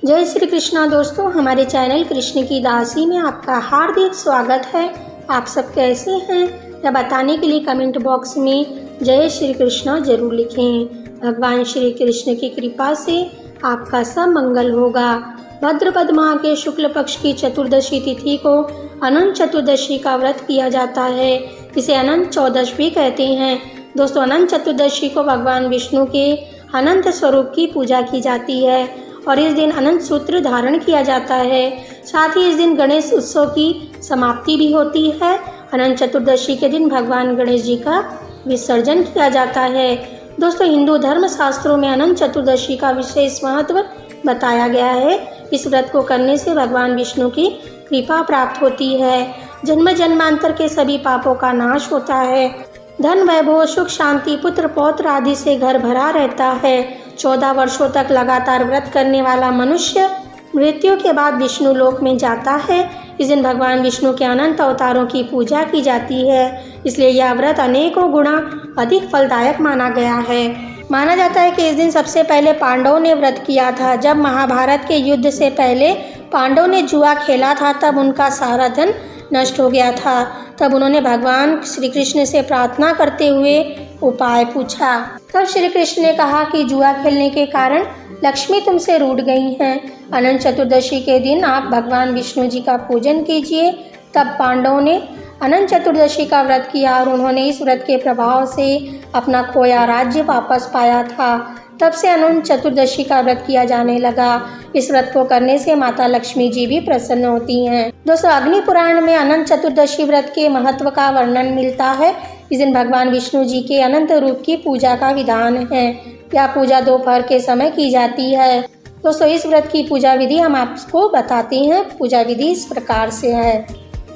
जय श्री कृष्णा दोस्तों, हमारे चैनल कृष्ण की दासी में आपका हार्दिक स्वागत है। आप सब कैसे हैं यह बताने के लिए कमेंट बॉक्स में जय श्री कृष्णा जरूर लिखें। भगवान श्री कृष्ण की कृपा से आपका सब मंगल होगा। भाद्रपद माह के शुक्ल पक्ष की चतुर्दशी तिथि को अनंत चतुर्दशी का व्रत किया जाता है। इसे अनंत चौदश भी कहते हैं। दोस्तों, अनंत चतुर्दशी को भगवान विष्णु के अनंत स्वरूप की पूजा की जाती है और इस दिन अनंत सूत्र धारण किया जाता है। साथ ही इस दिन गणेश उत्सव की समाप्ति भी होती है। अनंत चतुर्दशी के दिन भगवान गणेश जी का विसर्जन किया जाता है। दोस्तों, हिंदू धर्म शास्त्रों में अनंत चतुर्दशी का विशेष महत्व बताया गया है। इस व्रत को करने से भगवान विष्णु की कृपा प्राप्त होती है। जन्म जन्मांतर के सभी पापों का नाश होता है। धन, वैभव, सुख, शांति, पुत्र पौत्र आदि से घर भरा रहता है। 14 वर्षों तक लगातार व्रत करने वाला मनुष्य मृत्यु के बाद विष्णु लोक में जाता है। इस दिन भगवान विष्णु के अनंत अवतारों की पूजा की जाती है, इसलिए यह व्रत अनेकों गुना अधिक फलदायक माना गया है। माना जाता है कि इस दिन सबसे पहले पांडवों ने व्रत किया था। जब महाभारत के युद्ध से पहले पांडवों ने जुआ खेला था, तब उनका सारा धन नष्ट हो गया था। तब उन्होंने भगवान श्री कृष्ण से प्रार्थना करते हुए उपाय पूछा। तब श्री कृष्ण ने कहा कि जुआ खेलने के कारण लक्ष्मी तुमसे रूठ गई हैं। अनंत चतुर्दशी के दिन आप भगवान विष्णु जी का पूजन कीजिए। तब पांडवों ने अनंत चतुर्दशी का व्रत किया और उन्होंने इस व्रत के प्रभाव से अपना खोया राज्य वापस पाया था। तब से अनंत चतुर्दशी का व्रत किया जाने लगा। इस व्रत को करने से माता लक्ष्मी जी भी प्रसन्न होती हैं। दोस्तों, अग्नि पुराण में अनंत चतुर्दशी व्रत के महत्व का वर्णन मिलता है। इस दिन भगवान विष्णु जी के अनंत रूप की पूजा का विधान है। यह पूजा दोपहर के समय की जाती है। दोस्तों, इस व्रत की पूजा विधि हम आपको बताते हैं। पूजा विधि इस प्रकार से है।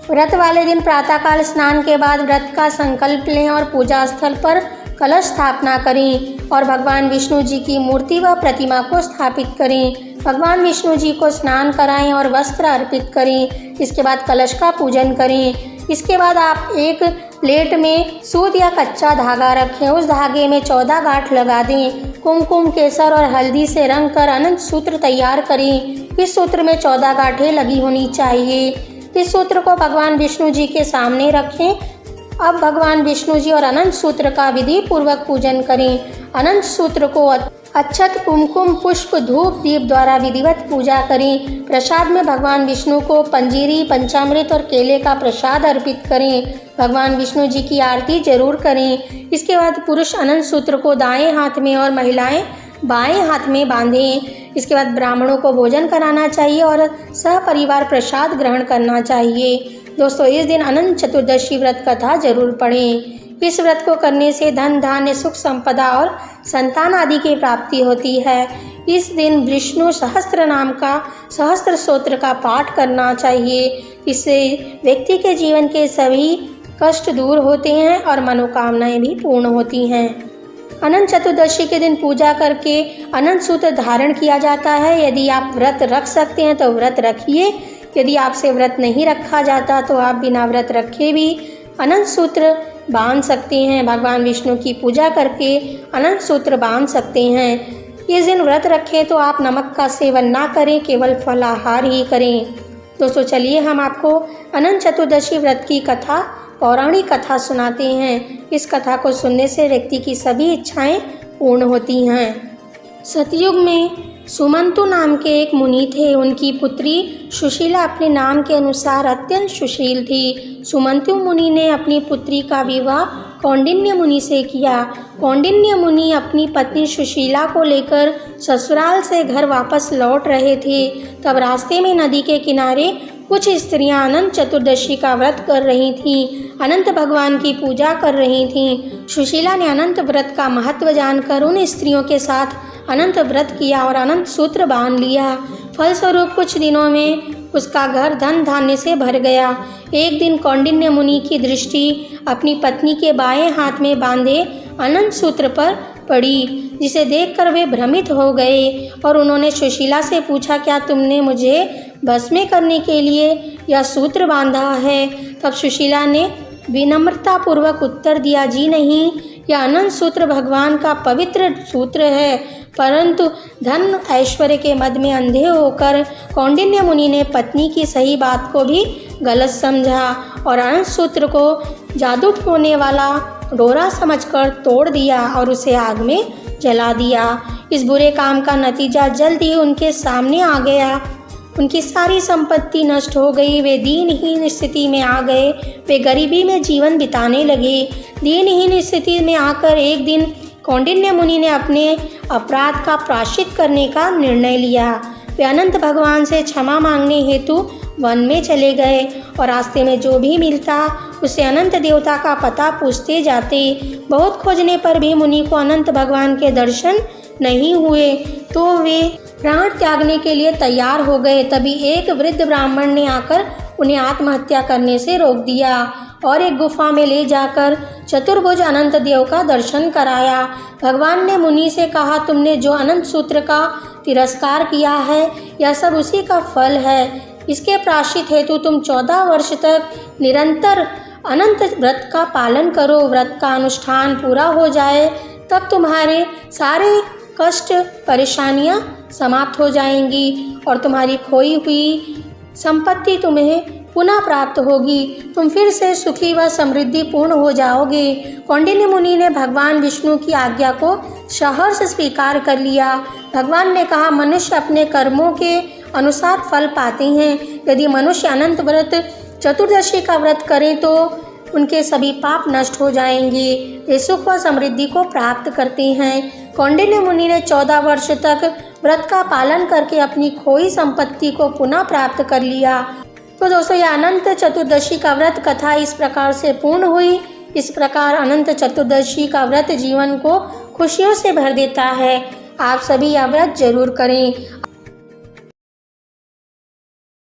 व्रत वाले दिन प्रातःकाल स्नान के बाद व्रत का संकल्प लें और पूजा स्थल पर कलश स्थापना करें और भगवान विष्णु जी की मूर्ति व प्रतिमा को स्थापित करें। भगवान विष्णु जी को स्नान कराएं और वस्त्र अर्पित करें। इसके बाद कलश का पूजन करें। इसके बाद आप एक प्लेट में सूत या कच्चा धागा रखें। उस धागे में 14 गांठ लगा दें। कुमकुम, केसर और हल्दी से रंग कर अनंत सूत्र तैयार करें। इस सूत्र में 14 गांठें लगी होनी चाहिए। इस सूत्र को भगवान विष्णु जी के सामने रखें। अब भगवान विष्णु जी और अनंत सूत्र का विधि पूर्वक पूजन करें। अनंत सूत्र को अक्षत, कुमकुम, पुष्प, धूप, दीप द्वारा विधिवत पूजा करें। प्रसाद में भगवान विष्णु को पंजीरी, पंचामृत और केले का प्रसाद अर्पित करें। भगवान विष्णु जी की आरती जरूर करें। इसके बाद पुरुष अनंत सूत्र को दाएं हाथ में और महिलाएं बाएं हाथ में बांधें। इसके बाद ब्राह्मणों को भोजन कराना चाहिए और सहपरिवार प्रसाद ग्रहण करना चाहिए। दोस्तों, इस दिन अनंत चतुर्दशी व्रत कथा जरूर पढ़ें। इस व्रत को करने से धन, धान्य, सुख, संपदा और संतान आदि की प्राप्ति होती है। इस दिन विष्णु सहस्त्र नाम का सहस्त्र स्तोत्र का पाठ करना चाहिए। इससे व्यक्ति के जीवन के सभी कष्ट दूर होते हैं और मनोकामनाएं भी पूर्ण होती हैं। अनंत चतुर्दशी के दिन पूजा करके अनंत सूत्र धारण किया जाता है। यदि आप व्रत रख सकते हैं तो व्रत रखिए। यदि आपसे व्रत नहीं रखा जाता तो आप बिना व्रत रखे भी अनंत सूत्र बांध सकते हैं। भगवान विष्णु की पूजा करके अनंत सूत्र बांध सकते हैं। इस दिन व्रत रखें तो आप नमक का सेवन ना करें, केवल फलाहार ही करें। दोस्तों, चलिए हम आपको अनंत चतुर्दशी व्रत की कथा, पौराणिक कथा सुनाते हैं। इस कथा को सुनने से व्यक्ति की सभी इच्छाएं पूर्ण होती हैं। सतयुग में सुमंतु नाम के एक मुनि थे। उनकी पुत्री सुशीला अपने नाम के अनुसार अत्यंत सुशील थी। सुमंतु मुनि ने अपनी पुत्री का विवाह कौंडिन्य मुनि से किया। कौंडिन्य मुनि अपनी पत्नी सुशीला को लेकर ससुराल से घर वापस लौट रहे थे। तब रास्ते में नदी के किनारे कुछ स्त्रियां अनंत चतुर्दशी का व्रत कर रही थीं। अनंत भगवान की पूजा कर रही थीं। सुशीला ने अनंत व्रत का महत्व जानकर उन स्त्रियों के साथ अनंत व्रत किया और अनंत सूत्र बांध लिया। फलस्वरूप कुछ दिनों में उसका घर धन धान्य से भर गया। एक दिन कौंडिन्य मुनि की दृष्टि अपनी पत्नी के बाएं हाथ में बांधे अनंत सूत्र पर पड़ी, जिसे देखकर वे भ्रमित हो गए और उन्होंने सुशीला से पूछा, क्या तुमने मुझे भस्म करने के लिए यह सूत्र बांधा है? तब सुशीला ने विनम्रता पूर्वक उत्तर दिया, जी नहीं, यह अनंत सूत्र भगवान का पवित्र सूत्र है, परंतु धन ऐश्वर्य के मद में अंधे होकर कौंडिन्य मुनि ने पत्नी की सही बात को भी गलत समझा और अनंत सूत्र को जादू टोने वाला डोरा समझकर तोड़ दिया और उसे आग में जला दिया। इस बुरे काम का नतीजा जल्द ही उनके सामने आ गया। उनकी सारी संपत्ति नष्ट हो गई। वे दीनहीन स्थिति में आ गए। वे गरीबी में जीवन बिताने लगे। दीनहीन स्थिति में आकर एक दिन कौंडिन्य मुनि ने अपने अपराध का प्रायश्चित करने का निर्णय लिया। वे अनंत भगवान से क्षमा मांगने हेतु वन में चले गए और रास्ते में जो भी मिलता उसे अनंत देवता का पता पूछते जाते। बहुत खोजने पर भी मुनि को अनंत भगवान के दर्शन नहीं हुए, तो वे प्राण त्यागने के लिए तैयार हो गए। तभी एक वृद्ध ब्राह्मण ने आकर उन्हें आत्महत्या करने से रोक दिया और एक गुफा में ले जाकर चतुर्भुज अनंत देव का दर्शन कराया। भगवान ने मुनि से कहा, तुमने जो अनंत सूत्र का तिरस्कार किया है, यह सब उसी का फल है। इसके प्रायश्चित हेतु तुम 14 वर्ष तक निरंतर अनंत व्रत का पालन करो। व्रत का अनुष्ठान पूरा हो जाए तब तुम्हारे सारे कष्ट परेशानियां समाप्त हो जाएंगी और तुम्हारी खोई हुई संपत्ति तुम्हें पुनः प्राप्त होगी। तुम फिर से सुखी व समृद्धि पूर्ण हो जाओगे। कौंडिन्य मुनि ने भगवान विष्णु की आज्ञा को सहर्ष स्वीकार कर लिया। भगवान ने कहा, मनुष्य अपने कर्मों के अनुसार फल पाते हैं। यदि मनुष्य अनंत व्रत चतुर्दशी का व्रत करें तो उनके सभी पाप नष्ट हो जाएंगे। वे सुख व समृद्धि को प्राप्त करते हैं। कौंडिन्य मुनि ने 14 वर्ष तक व्रत का पालन करके अपनी खोई संपत्ति को पुनः प्राप्त कर लिया। तो दोस्तों, यह अनंत चतुर्दशी का व्रत कथा इस प्रकार से पूर्ण हुई। इस प्रकार अनंत चतुर्दशी का व्रत जीवन को खुशियों से भर देता है। आप सभी यह व्रत जरूर करें।